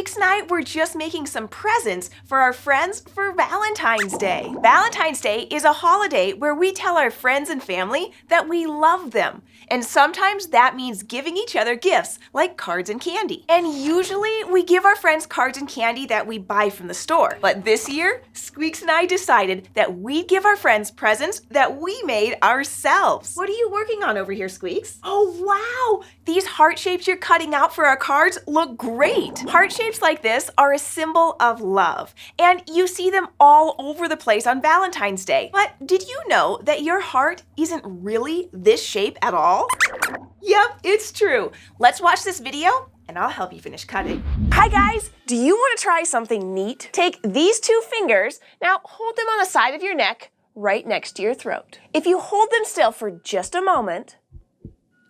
Squeaks and I were just making some presents for our friends for Valentine's Day. Valentine's Day is a holiday where we tell our friends and family that we love them. And sometimes that means giving each other gifts like cards and candy. And usually we give our friends cards and candy that we buy from the store. But this year, Squeaks and I decided that we'd give our friends presents that we made ourselves. What are you working on over here, Squeaks? Oh, wow! These heart shapes you're cutting out for our cards look great. Heart shapes like this are a symbol of love, and you see them all over the place on Valentine's Day. But did you know that your heart isn't really this shape at all? Yep, it's true. Let's watch this video and I'll help you finish cutting. Hi guys, do you want to try something neat? Take these two fingers, now hold them on the side of your neck, right next to your throat. If you hold them still for just a moment,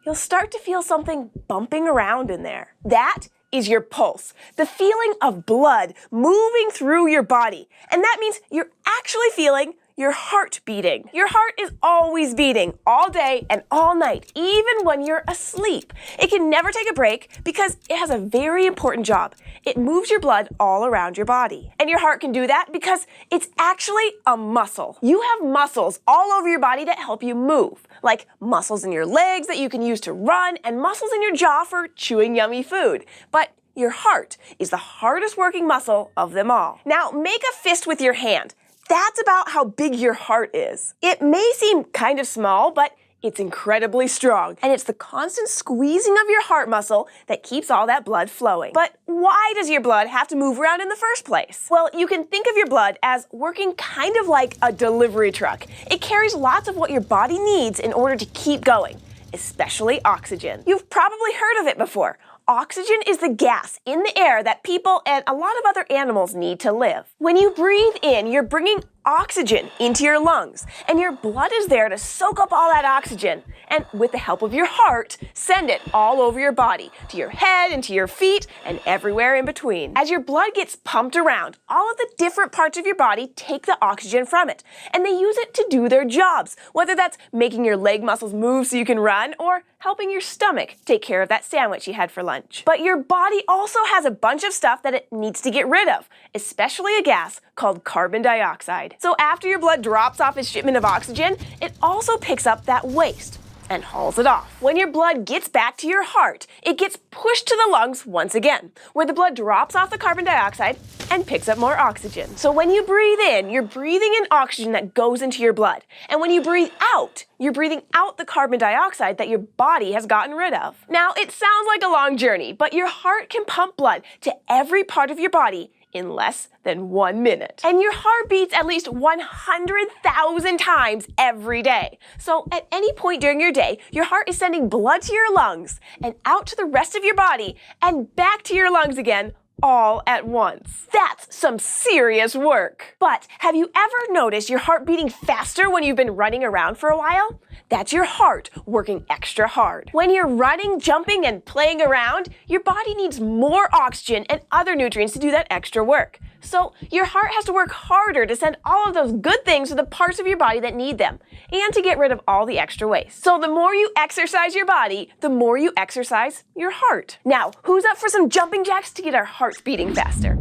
you'll start to feel something bumping around in there. That is your pulse, the feeling of blood moving through your body. And that means you're actually feeling your heart beating. Your heart is always beating all day and all night, even when you're asleep. It can never take a break because it has a very important job. It moves your blood all around your body. And your heart can do that because it's actually a muscle. You have muscles all over your body that help you move, like muscles in your legs that you can use to run and muscles in your jaw for chewing yummy food. But your heart is the hardest working muscle of them all. Now make a fist with your hand. That's about how big your heart is. It may seem kind of small, but it's incredibly strong, and it's the constant squeezing of your heart muscle that keeps all that blood flowing. But why does your blood have to move around in the first place? Well, you can think of your blood as working kind of like a delivery truck. It carries lots of what your body needs in order to keep going, especially oxygen. You've probably heard of it before. Oxygen is the gas in the air that people and a lot of other animals need to live. When you breathe in, you're bringing oxygen into your lungs, and your blood is there to soak up all that oxygen, and with the help of your heart, send it all over your body, to your head and to your feet and everywhere in between. As your blood gets pumped around, all of the different parts of your body take the oxygen from it, and they use it to do their jobs, whether that's making your leg muscles move so you can run, or helping your stomach take care of that sandwich you had for lunch. But your body also has a bunch of stuff that it needs to get rid of, especially a gas called carbon dioxide. So after your blood drops off its shipment of oxygen, it also picks up that waste and hauls it off. When your blood gets back to your heart, it gets pushed to the lungs once again, where the blood drops off the carbon dioxide and picks up more oxygen. So when you breathe in, you're breathing in oxygen that goes into your blood. And when you breathe out, you're breathing out the carbon dioxide that your body has gotten rid of. Now, it sounds like a long journey, but your heart can pump blood to every part of your body in less than 1 minute. And your heart beats at least 100,000 times every day. So at any point during your day, your heart is sending blood to your lungs and out to the rest of your body and back to your lungs again all at once. That's some serious work. But have you ever noticed your heart beating faster when you've been running around for a while? That's your heart working extra hard. When you're running, jumping, and playing around, your body needs more oxygen and other nutrients to do that extra work. So your heart has to work harder to send all of those good things to the parts of your body that need them, and to get rid of all the extra waste. So the more you exercise your body, the more you exercise your heart. Now, who's up for some jumping jacks to get our hearts beating faster?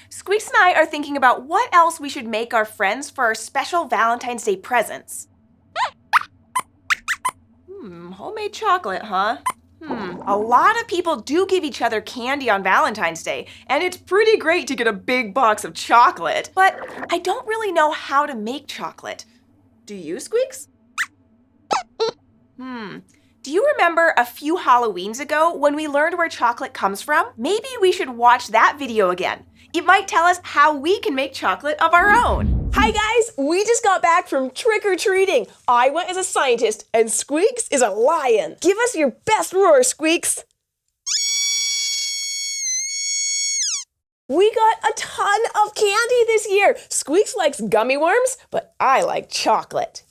Squeaks and I are thinking about what else we should make our friends for our special Valentine's Day presents. Homemade chocolate, huh? A lot of people do give each other candy on Valentine's Day, and it's pretty great to get a big box of chocolate. But I don't really know how to make chocolate. Do you, Squeaks? Do you remember a few Halloweens ago when we learned where chocolate comes from? Maybe we should watch that video again. It might tell us how we can make chocolate of our own. Hi guys, we just got back from trick-or-treating. I went as a scientist and Squeaks is a lion. Give us your best roar, Squeaks. We got a ton of candy this year. Squeaks likes gummy worms, but I like chocolate.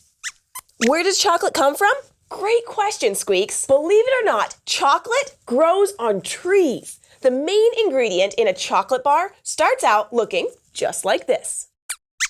Where does chocolate come from? Great question, Squeaks. Believe it or not, chocolate grows on trees. The main ingredient in a chocolate bar starts out looking just like this.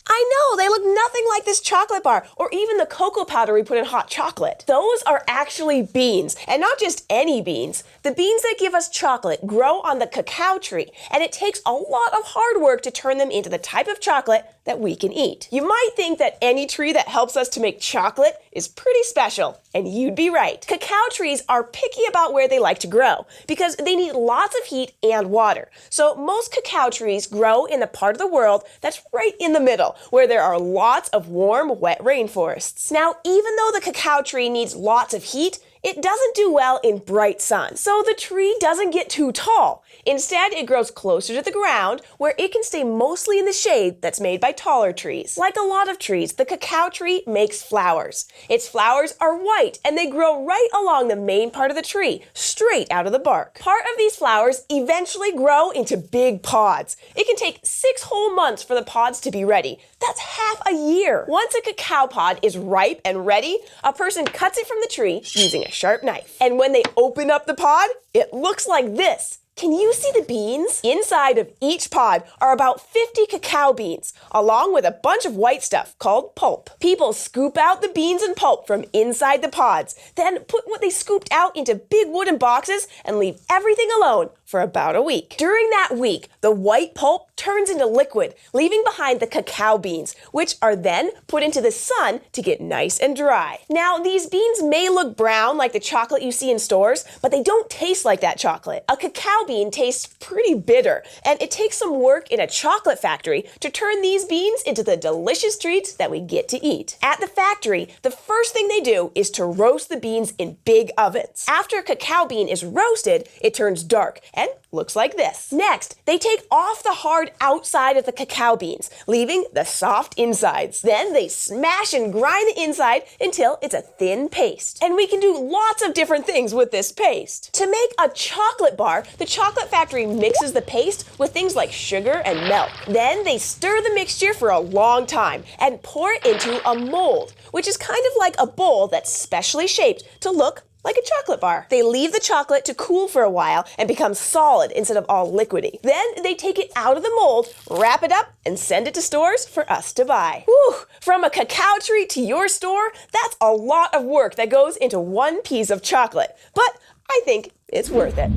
I know, they look nothing like the this chocolate bar, or even the cocoa powder we put in hot chocolate. Those are actually beans, and not just any beans. The beans that give us chocolate grow on the cacao tree, and it takes a lot of hard work to turn them into the type of chocolate that we can eat. You might think that any tree that helps us to make chocolate is pretty special, and you'd be right. Cacao trees are picky about where they like to grow because they need lots of heat and water. So most cacao trees grow in the part of the world that's right in the middle, where there are lots of warm, wet rainforests. Now, even though the cacao tree needs lots of heat, it doesn't do well in bright sun, so the tree doesn't get too tall. Instead, it grows closer to the ground, where it can stay mostly in the shade that's made by taller trees. Like a lot of trees, the cacao tree makes flowers. Its flowers are white, and they grow right along the main part of the tree, straight out of the bark. Part of these flowers eventually grow into big pods. It can take 6 whole months for the pods to be ready. That's half a year. Once a cacao pod is ripe and ready, a person cuts it from the tree using a sharp knife. And when they open up the pod, it looks like this. Can you see the beans? Inside of each pod are about 50 cacao beans, along with a bunch of white stuff called pulp. People scoop out the beans and pulp from inside the pods, then put what they scooped out into big wooden boxes and leave everything alone for about a week. During that week, the white pulp turns into liquid, leaving behind the cacao beans, which are then put into the sun to get nice and dry. Now, these beans may look brown like the chocolate you see in stores, but they don't taste like that chocolate. A cacao bean tastes pretty bitter, and it takes some work in a chocolate factory to turn these beans into the delicious treats that we get to eat. At the factory, the first thing they do is to roast the beans in big ovens. After a cacao bean is roasted, it turns dark and looks like this. Next, they take off the hard outside of the cacao beans, leaving the soft insides. Then they smash and grind the inside until it's a thin paste. And we can do lots of different things with this paste. To make a chocolate bar, the chocolate factory mixes the paste with things like sugar and milk. Then they stir the mixture for a long time and pour it into a mold, which is kind of like a bowl that's specially shaped to look like a chocolate bar. They leave the chocolate to cool for a while and become solid instead of all liquidy. Then they take it out of the mold, wrap it up, and send it to stores for us to buy. Whew! From a cacao tree to your store, that's a lot of work that goes into one piece of chocolate. But I think it's worth it.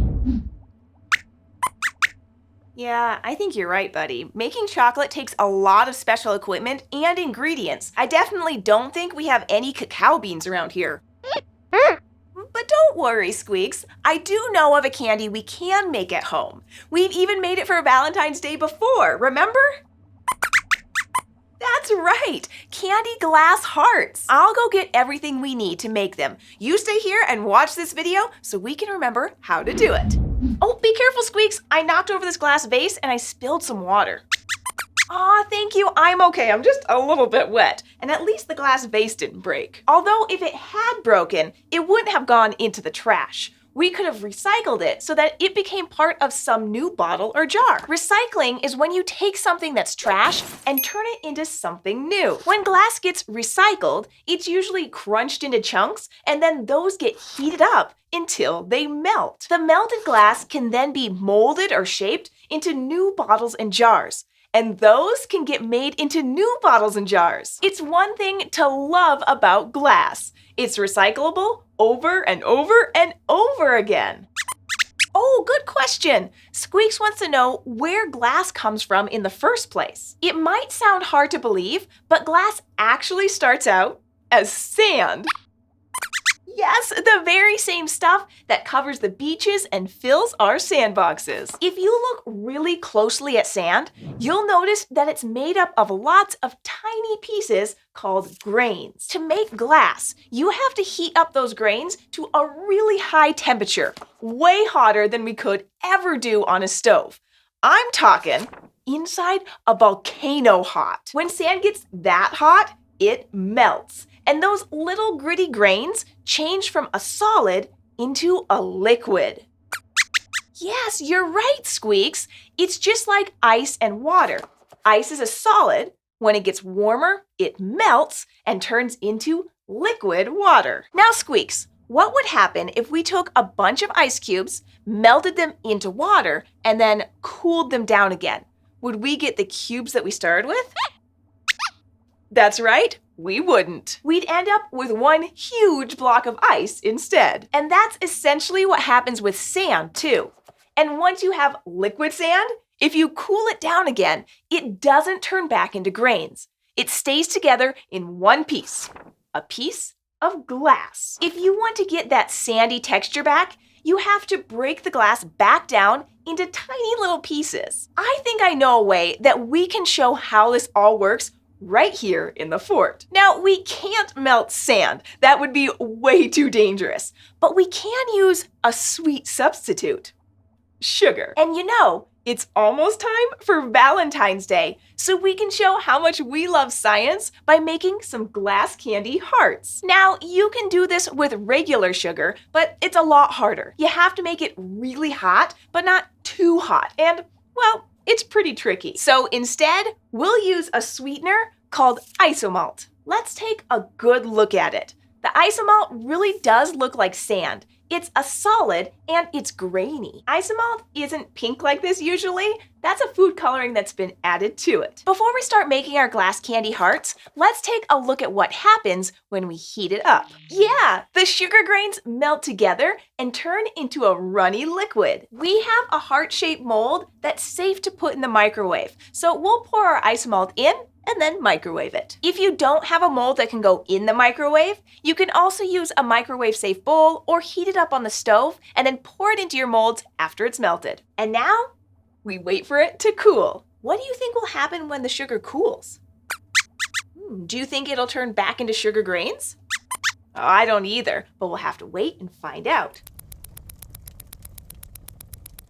Yeah, I think you're right, buddy. Making chocolate takes a lot of special equipment and ingredients. I definitely don't think we have any cacao beans around here. But don't worry, Squeaks. I do know of a candy we can make at home. We've even made it for Valentine's Day before, remember? That's right, candy glass hearts. I'll go get everything we need to make them. You stay here and watch this video so we can remember how to do it. Oh, be careful, Squeaks. I knocked over this glass vase and I spilled some water. Aw, thank you. I'm okay. I'm just a little bit wet. And at least the glass vase didn't break. Although if it had broken, it wouldn't have gone into the trash. We could have recycled it so that it became part of some new bottle or jar. Recycling is when you take something that's trash and turn it into something new. When glass gets recycled, it's usually crunched into chunks, and then those get heated up until they melt. The melted glass can then be molded or shaped into new bottles and jars. And those can get made into new bottles and jars. It's one thing to love about glass. It's recyclable over and over and over again. Oh, good question. Squeaks wants to know where glass comes from in the first place. It might sound hard to believe, but glass actually starts out as sand. Yes, the very same stuff that covers the beaches and fills our sandboxes. If you look really closely at sand, you'll notice that it's made up of lots of tiny pieces called grains. To make glass, you have to heat up those grains to a really high temperature, way hotter than we could ever do on a stove. I'm talking inside a volcano hot. When sand gets that hot, it melts. And those little gritty grains change from a solid into a liquid. Yes, you're right, Squeaks. It's just like ice and water. Ice is a solid. When it gets warmer, it melts and turns into liquid water. Now, Squeaks, what would happen if we took a bunch of ice cubes, melted them into water, and then cooled them down again? Would we get the cubes that we started with? That's right, we wouldn't. We'd end up with one huge block of ice instead. And that's essentially what happens with sand, too. And once you have liquid sand, if you cool it down again, it doesn't turn back into grains. It stays together in one piece, a piece of glass. If you want to get that sandy texture back, you have to break the glass back down into tiny little pieces. I think I know a way that we can show how this all works right here in the fort. Now, we can't melt sand. That would be way too dangerous. But we can use a sweet substitute. Sugar. And you know, it's almost time for Valentine's Day, so we can show how much we love science by making some glass candy hearts. Now, you can do this with regular sugar, but it's a lot harder. You have to make it really hot, but not too hot. And, well, it's pretty tricky. So instead, we'll use a sweetener called isomalt. Let's take a good look at it. The isomalt really does look like sand. It's a solid and it's grainy. Isomalt isn't pink like this usually. That's a food coloring that's been added to it. Before we start making our glass candy hearts, let's take a look at what happens when we heat it up. Yeah, the sugar grains melt together and turn into a runny liquid. We have a heart-shaped mold that's safe to put in the microwave. So we'll pour our isomalt in and then microwave it. If you don't have a mold that can go in the microwave, you can also use a microwave-safe bowl or heat it up on the stove and then pour it into your molds after it's melted. And now, we wait for it to cool. What do you think will happen when the sugar cools? Do you think it'll turn back into sugar grains? Oh, I don't either, but we'll have to wait and find out.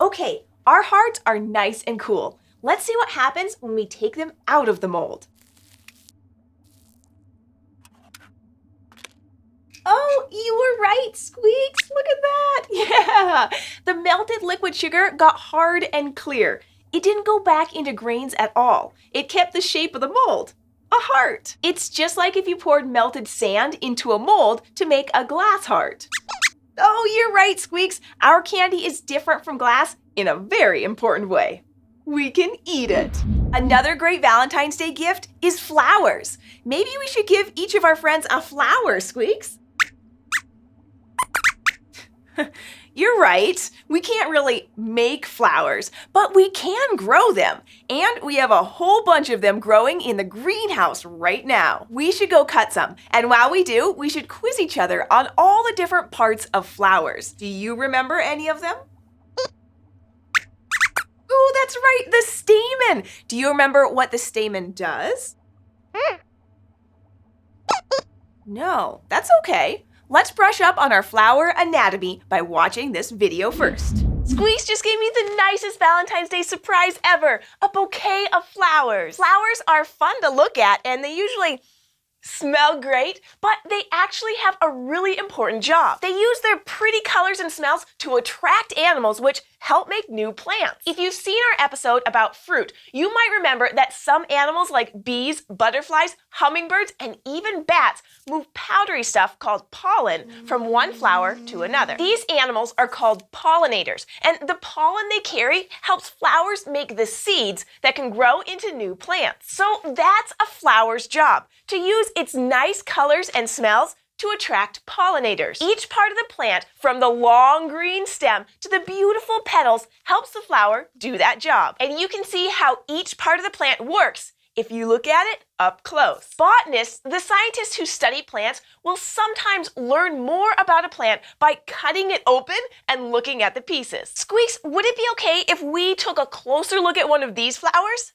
Okay, our hearts are nice and cool. Let's see what happens when we take them out of the mold. Oh, you were right, Squeaks. Look at that. Yeah. The melted liquid sugar got hard and clear. It didn't go back into grains at all. It kept the shape of the mold. A heart. It's just like if you poured melted sand into a mold to make a glass heart. Oh, you're right, Squeaks. Our candy is different from glass in a very important way. We can eat it. Another great Valentine's Day gift is flowers. Maybe we should give each of our friends a flower, Squeaks. You're right. We can't really make flowers, but we can grow them. And we have a whole bunch of them growing in the greenhouse right now. We should go cut some. And while we do, we should quiz each other on all the different parts of flowers. Do you remember any of them? Oh, that's right, the stamen. Do you remember what the stamen does? No, that's okay. Let's brush up on our flower anatomy by watching this video first. Squeaks just gave me the nicest Valentine's Day surprise ever, a bouquet of flowers. Flowers are fun to look at and they usually smell great, but they actually have a really important job. They use their pretty colors and smells to attract animals, which help make new plants. If you've seen our episode about fruit, you might remember that some animals like bees, butterflies, hummingbirds, and even bats move powdery stuff called pollen from one flower to another. These animals are called pollinators, and the pollen they carry helps flowers make the seeds that can grow into new plants. So that's a flower's job, to use its nice colors and smells to attract pollinators. Each part of the plant, from the long green stem to the beautiful petals, helps the flower do that job. And you can see how each part of the plant works if you look at it up close. Botanists, the scientists who study plants, will sometimes learn more about a plant by cutting it open and looking at the pieces. Squeaks, would it be okay if we took a closer look at one of these flowers?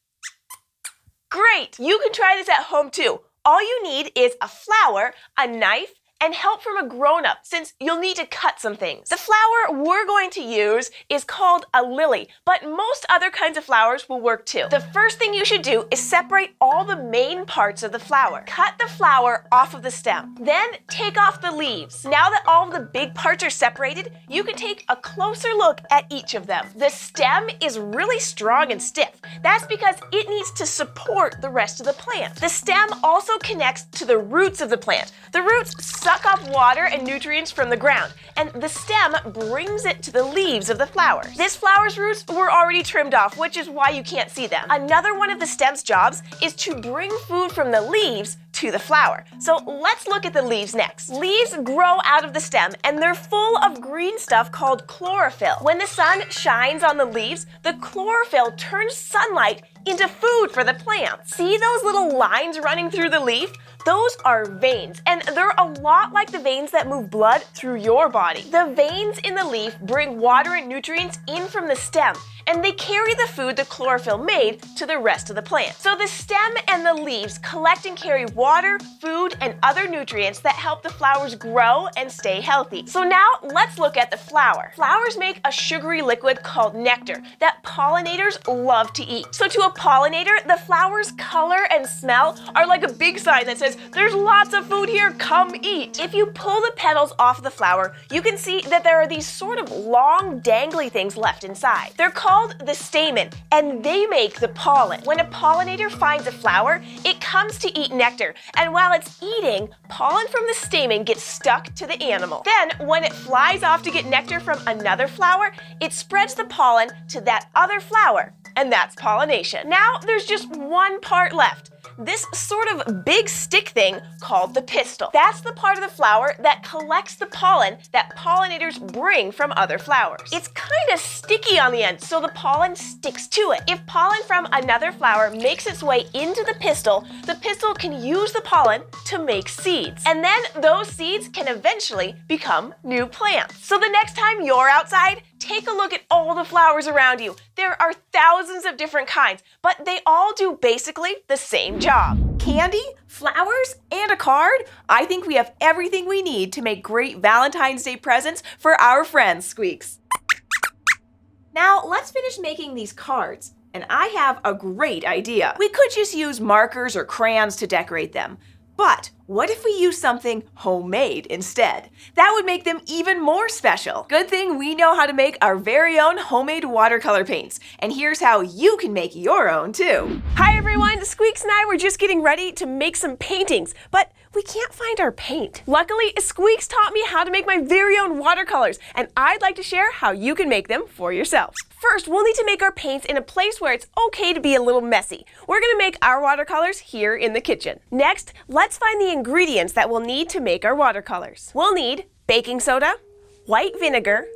Great! You can try this at home too. All you need is a flower, a knife, and help from a grown-up, since you'll need to cut some things. The flower we're going to use is called a lily, but most other kinds of flowers will work too. The first thing you should do is separate all the main parts of the flower. Cut the flower off of the stem. Then take off the leaves. Now that all of the big parts are separated, you can take a closer look at each of them. The stem is really strong and stiff. That's because it needs to support the rest of the plant. The stem also connects to the roots of the plant. The roots suck up water and nutrients from the ground, and the stem brings it to the leaves of the flowers. This flower's roots were already trimmed off, which is why you can't see them. Another one of the stem's jobs is to bring food from the leaves to the flower. So let's look at the leaves next. Leaves grow out of the stem and they're full of green stuff called chlorophyll. When the sun shines on the leaves, the chlorophyll turns sunlight into food for the plants. See those little lines running through the leaf? Those are veins, and they're a lot like the veins that move blood through your body. The veins in the leaf bring water and nutrients in from the stem, and they carry the food the chlorophyll made to the rest of the plant. So the stem and the leaves collect and carry water, food, and other nutrients that help the flowers grow and stay healthy. So now let's look at the flower. Flowers make a sugary liquid called nectar that pollinators love to eat. So to a pollinator, the flower's color and smell are like a big sign that says, "There's lots of food here, come eat." If you pull the petals off the flower, you can see that there are these sort of long, dangly things left inside. They're called the stamen, and they make the pollen. When a pollinator finds a flower, it comes to eat nectar, and while it's eating, pollen from the stamen gets stuck to the animal. Then, when it flies off to get nectar from another flower, it spreads the pollen to that other flower, and that's pollination. Now, there's just one part left. This sort of big stick thing called the pistil. That's the part of the flower that collects the pollen that pollinators bring from other flowers. It's kind of sticky on the end, so the pollen sticks to it. If pollen from another flower makes its way into the pistil can use the pollen to make seeds. And then those seeds can eventually become new plants. So the next time you're outside, take a look at all the flowers around you. There are thousands of different kinds, but they all do basically the same job. Candy, flowers, and a card? I think we have everything we need to make great Valentine's Day presents for our friends, Squeaks. Now, let's finish making these cards. And I have a great idea. We could just use markers or crayons to decorate them. But what if we use something homemade instead? That would make them even more special. Good thing we know how to make our very own homemade watercolor paints. And here's how you can make your own too. Hi everyone, Squeaks and I were just getting ready to make some paintings, but we can't find our paint. Luckily, Squeaks taught me how to make my very own watercolors, and I'd like to share how you can make them for yourselves. First, we'll need to make our paints in a place where it's okay to be a little messy. We're gonna make our watercolors here in the kitchen. Next, let's find the ingredients that we'll need to make our watercolors. We'll need baking soda, white vinegar,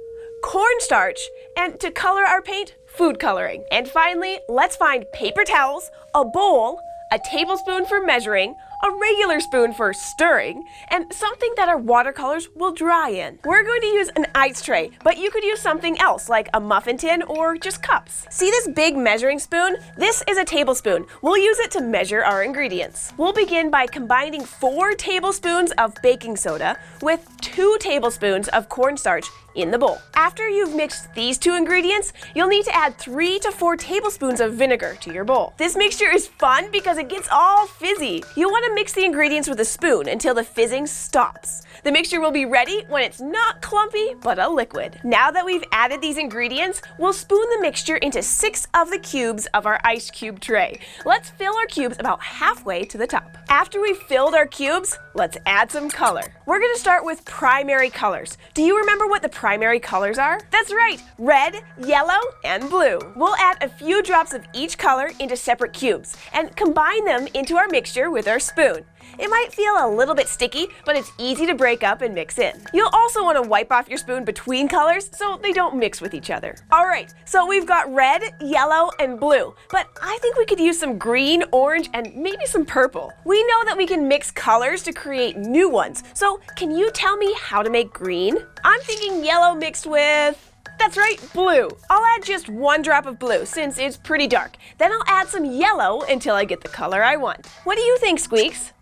cornstarch, and to color our paint, food coloring. And finally, let's find paper towels, a bowl, a tablespoon for measuring, a regular spoon for stirring, and something that our watercolors will dry in. We're going to use an ice tray, but you could use something else like a muffin tin or just cups. See this big measuring spoon? This is a tablespoon. We'll use it to measure our ingredients. We'll begin by combining 4 tablespoons of baking soda with 2 tablespoons of cornstarch in the bowl. After you've mixed these 2 ingredients, you'll need to add 3 to 4 tablespoons of vinegar to your bowl. This mixture is fun because it gets all fizzy. You'll want to mix the ingredients with a spoon until the fizzing stops. The mixture will be ready when it's not clumpy, but a liquid. Now that we've added these ingredients, we'll spoon the mixture into 6 of the cubes of our ice cube tray. Let's fill our cubes about halfway to the top. After we've filled our cubes, let's add some color. We're going to start with primary colors. Do you remember what the primary colors are? That's right, red, yellow, and blue. We'll add a few drops of each color into separate cubes and combine them into our mixture with our spoon. It might feel a little bit sticky, but it's easy to break up and mix in. You'll also want to wipe off your spoon between colors so they don't mix with each other. Alright, so we've got red, yellow, and blue, but I think we could use some green, orange, and maybe some purple. We know that we can mix colors to create new ones, so can you tell me how to make green? I'm thinking yellow mixed with... That's right, blue. I'll add just 1 drop of blue since it's pretty dark. Then I'll add some yellow until I get the color I want. What do you think, Squeaks?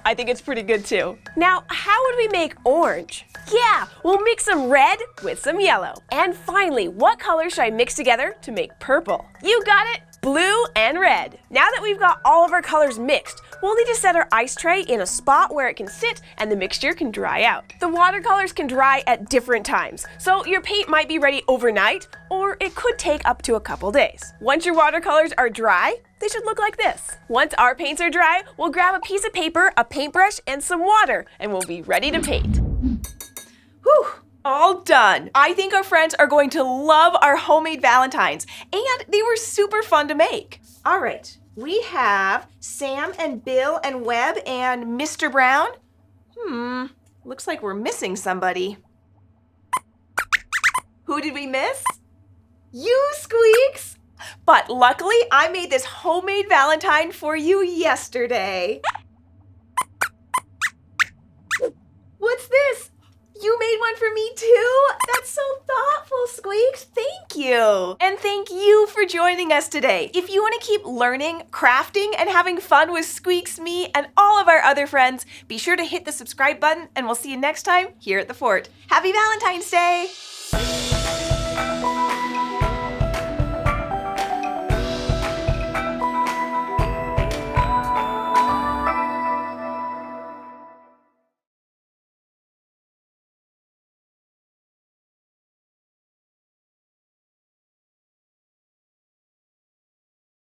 I think it's pretty good too. Now, how would we make orange? Yeah, we'll mix some red with some yellow. And finally, what color should I mix together to make purple? You got it, blue and red. Now that we've got all of our colors mixed, we'll need to set our ice tray in a spot where it can sit and the mixture can dry out. The watercolors can dry at different times, so your paint might be ready overnight, or it could take up to a couple days. Once your watercolors are dry, they should look like this. Once our paints are dry, we'll grab a piece of paper, a paintbrush, and some water, and we'll be ready to paint. Whew, all done. I think our friends are going to love our homemade Valentines, and they were super fun to make. All right, we have Sam and Bill and Webb and Mr. Brown. Looks like we're missing somebody. Who did we miss? You, Squeaks! But luckily, I made this homemade Valentine for you yesterday. What's this? You made one for me too? That's so thoughtful, Squeaks. Thank you. And thank you for joining us today. If you want to keep learning, crafting, and having fun with Squeaks, me, and all of our other friends, be sure to hit the subscribe button, and we'll see you next time here at the fort. Happy Valentine's Day!